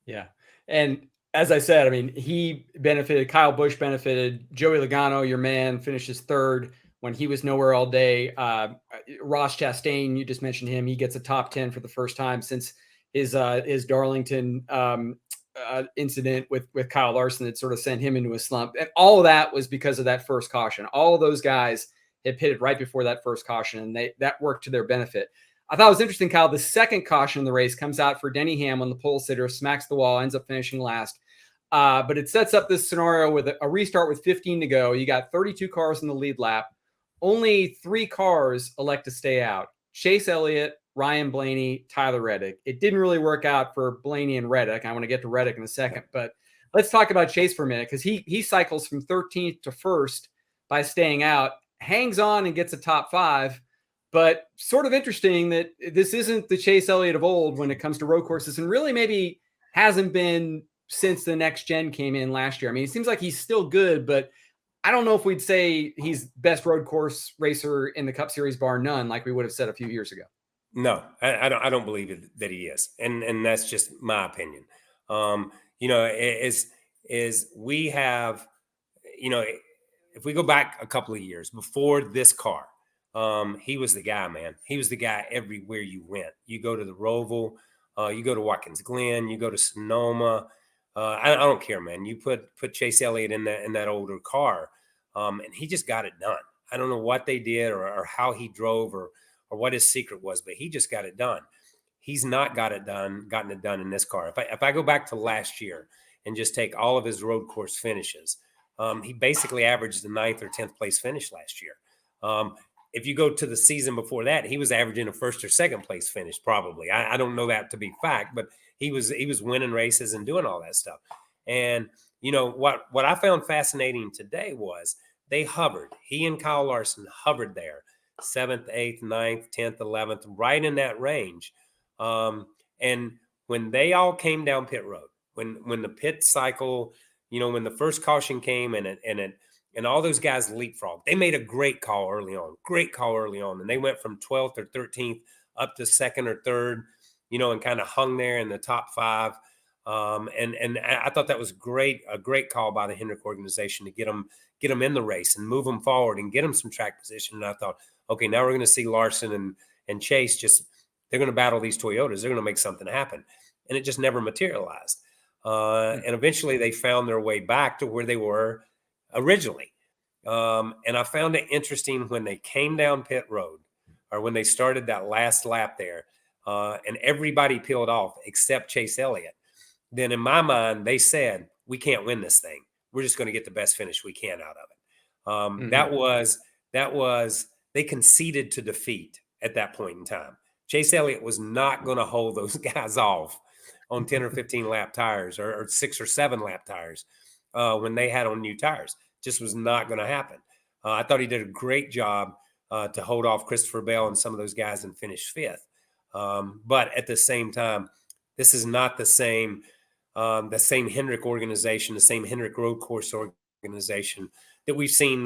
Yeah. And as I said, I mean, he benefited, Kyle Busch benefited, Joey Logano, your man, finishes third when he was nowhere all day. Ross Chastain, you just mentioned him. He gets a top 10 for the first time since his Darlington incident with Kyle Larson that sort of sent him into a slump. And all of that was because of that first caution. All of those guys had pitted right before that first caution, and that worked to their benefit. I thought it was interesting, Kyle. The second caution in the race comes out for Denny Ham on the pole sitter, smacks the wall, ends up finishing last. But it sets up this scenario with a restart with 15 to go. You got 32 cars in the lead lap. Only 3 cars elect to stay out. Chase Elliott, Ryan Blaney, Tyler Reddick. It didn't really work out for Blaney and Reddick. I want to get to Reddick in a second, but let's talk about Chase for a minute because he cycles from 13th to 1st by staying out, hangs on and gets a top 5. But sort of interesting that this isn't the Chase Elliott of old when it comes to road courses, and really maybe hasn't been since the next gen came in last year. I mean, it seems like he's still good, but I don't know if we'd say he's best road course racer in the Cup Series bar none, like we would have said a few years ago. No, I don't believe that he is, and that's just my opinion. Is we have, if we go back a couple of years before this car. He was the guy, man. He was the guy everywhere you went. You go to the Roval, you go to Watkins Glen, you go to Sonoma. I don't care, man. You put Chase Elliott in that older car, and he just got it done. I don't know what they did or how he drove or what his secret was, but he just got it done. He's not gotten it done in this car. If I go back to last year and just take all of his road course finishes, he basically averaged the 9th or 10th place finish last year. If you go to the season before that, he was averaging a 1st or 2nd place finish, probably. I don't know that to be fact, but he was winning races and doing all that stuff. And what I found fascinating today was they hovered. He and Kyle Larson hovered there, 7th, 8th, 9th, 10th, 11th, right in that range. And when they all came down pit road, when the pit cycle, when the first caution came and all those guys leapfrogged. They made a great call early on. And they went from 12th or 13th up to 2nd or 3rd, and kind of hung there in the top 5. And I thought that was a great call by the Hendrick organization to get them in the race and move them forward and get them some track position. And I thought, okay, now we're going to see Larson and Chase they're going to battle these Toyotas. They're going to make something happen. And it just never materialized. And eventually they found their way back to where they were originally. And I found it interesting when they came down pit road or when they started that last lap there and everybody peeled off except Chase Elliott. Then in my mind, they said, we can't win this thing. We're just going to get the best finish we can out of it. That was, they conceded to defeat at that point in time. Chase Elliott was not going to hold those guys off on 10 or 15 lap tires or 6 or 7 lap tires when they had on new tires. Just was not going to happen. I thought he did a great job to hold off Christopher Bell and some of those guys and finish 5th. But at the same time, this is not the same Hendrick organization, the same Hendrick road course organization that we've seen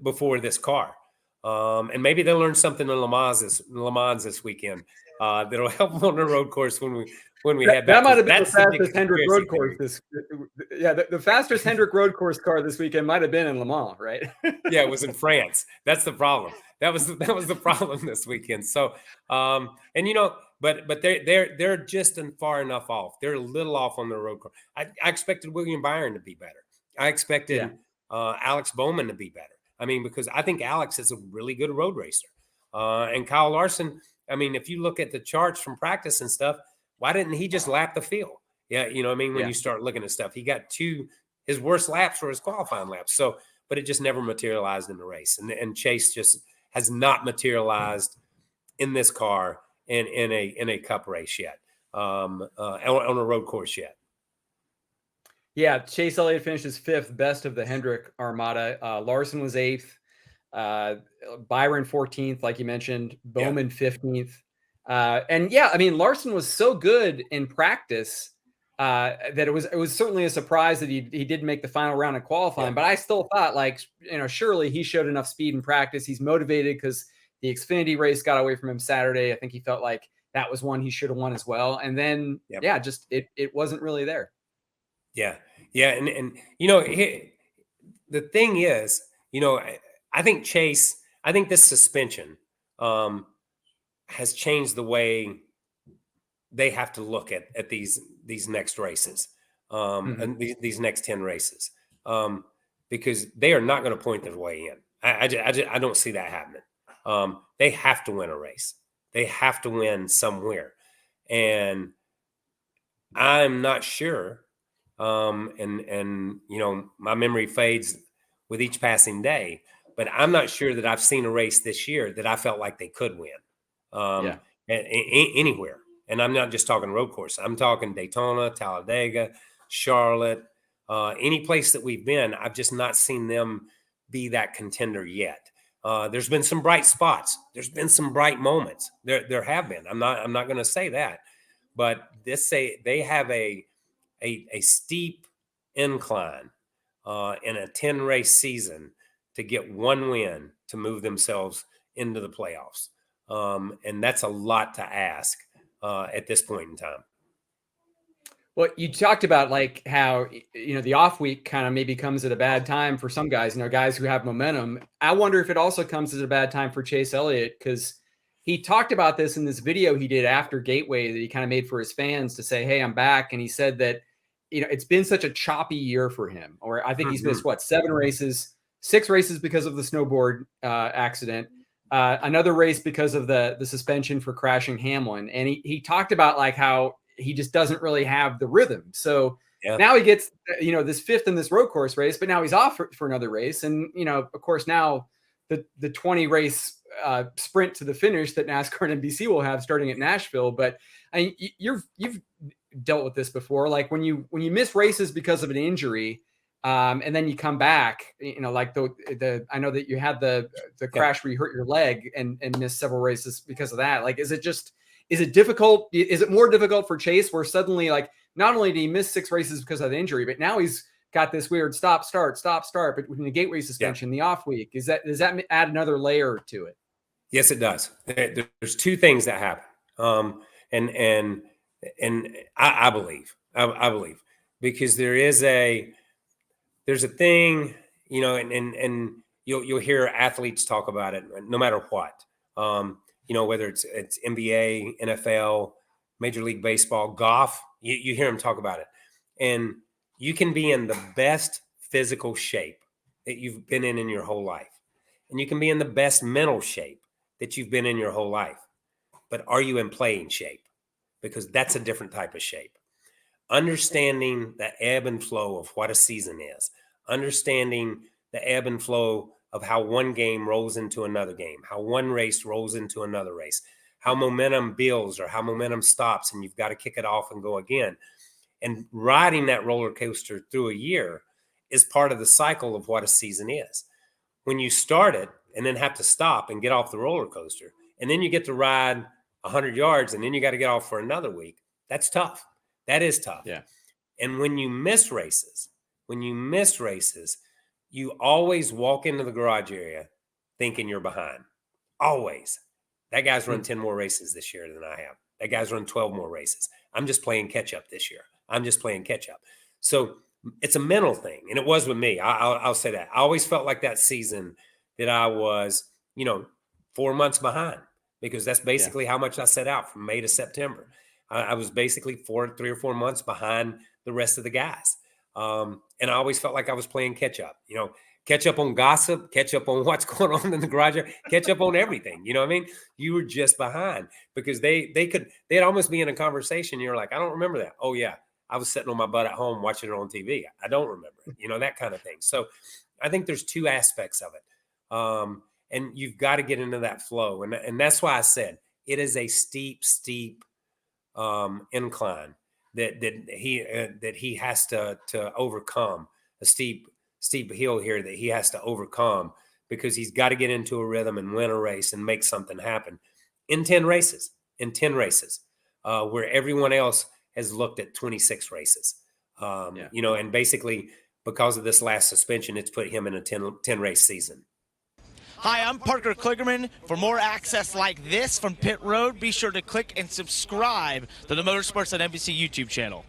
before this car. And maybe they'll learn something in Le Mans this weekend that'll help them on the road course when we head back. That might have been the fastest Hendrick road course. The fastest Hendrick road course car this weekend might have been in Le Mans, right? Yeah, it was in France. That's the problem. That was the problem this weekend. So, but they're just far enough off. They're a little off on the road course. I expected William Byron to be better. I expected Alex Bowman to be better. I mean, because I think Alex is a really good road racer. And Kyle Larson, I mean, if you look at the charts from practice and stuff, why didn't he just lap the field? Yeah, when you start looking at stuff, he got his worst laps were his qualifying laps. So, but it just never materialized in the race. And Chase just has not materialized in this car in a cup race yet, on a road course yet. Yeah, Chase Elliott finishes 5th, best of the Hendrick Armada. Larson was 8th. Byron 14th, like you mentioned. Bowman 15th. Larson was so good in practice that it was certainly a surprise that he didn't make the final round of qualifying. Yeah. But I still thought, surely he showed enough speed in practice. He's motivated because the Xfinity race got away from him Saturday. I think he felt like that was one he should have won as well. And then, Yep. yeah, just it wasn't really there. Yeah. Yeah. And the thing is, I think this suspension has changed the way they have to look at these next races, and these next 10 races, because they are not going to point their way in. I don't see that happening. They have to win a race. They have to win somewhere. And I'm not sure. And my memory fades with each passing day, but I'm not sure that I've seen a race this year that I felt like they could win anywhere. And I'm not just talking road course. I'm talking Daytona, Talladega, Charlotte, any place that we've been. I've just not seen them be that contender yet. There's been some bright spots. There's been some bright moments. There have been. I'm not going to say that, but they have a steep incline in a 10 race season to get one win to move themselves into the playoffs. And that's a lot to ask at this point in time. Well, you talked about like how, the off week kind of maybe comes at a bad time for some guys, guys who have momentum. I wonder if it also comes at a bad time for Chase Elliott, because he talked about this in this video he did after Gateway that he kind of made for his fans to say, hey, I'm back. And he said that, it's been such a choppy year for him, or I think he's missed 7 races, 6 races because of the snowboard accident, another race because of the suspension for crashing Hamlin. And he talked about like how he just doesn't really have the rhythm. So now he gets, this 5th in this road course race, but now he's off for another race. And, of course, now the 20 race sprint to the finish that NASCAR and NBC will have starting at Nashville. But you've dealt with this before. Like when you miss races because of an injury, and then you come back, like I know that you had the crash where you hurt your leg and missed several races because of that. Like, is it difficult? Is it more difficult for Chase where suddenly, like, not only did he miss 6 races because of the injury, but now he's got this weird stop, start, but between the Gateway suspension, the off week, does that add another layer to it? Yes, it does. There's 2 things that happen. And I believe because there's a thing, and you'll hear athletes talk about it no matter what, whether it's NBA, NFL, Major League Baseball, golf, you hear them talk about it. And you can be in the best physical shape that you've been in your whole life. And you can be in the best mental shape that you've been in your whole life. But are you in playing shape? Because that's a different type of shape. Understanding the ebb and flow of what a season is, understanding the ebb and flow of how one game rolls into another game, how one race rolls into another race, how momentum builds or how momentum stops, and you've got to kick it off and go again. And riding that roller coaster through a year is part of the cycle of what a season is. When you start it and then have to stop and get off the roller coaster, and then you get to ride 100 yards and then you got to get off for another week, that's tough. That is tough. Yeah. And when you miss races, you always walk into the garage area thinking you're behind. Always. That guy's run 10 more races this year than I have. That guy's run 12 more races. I'm just playing catch up this year. So it's a mental thing. And it was with me. I'll say that. I always felt like that season that I was, 4 months behind, because that's basically how much I set out from May to September. I was basically 3 or 4 months behind the rest of the guys. And I always felt like I was playing catch up, catch up on gossip, catch up on what's going on in the garage, catch up on everything. You know what I mean? You were just behind because they'd almost be in a conversation. You're like, I don't remember that. Oh yeah. I was sitting on my butt at home watching it on TV. I don't remember it, that kind of thing. So I think there's 2 aspects of it. And you've got to get into that flow. And that's why I said it is a steep incline that he has to overcome, a steep hill here that he has to overcome, because he's got to get into a rhythm and win a race and make something happen in 10 races, where everyone else has looked at 26 races. And basically because of this last suspension, it's put him in a 10 race season. Hi, I'm Parker Kligerman. For more access like this from Pit Road, be sure to click and subscribe to the Motorsports on NBC YouTube channel.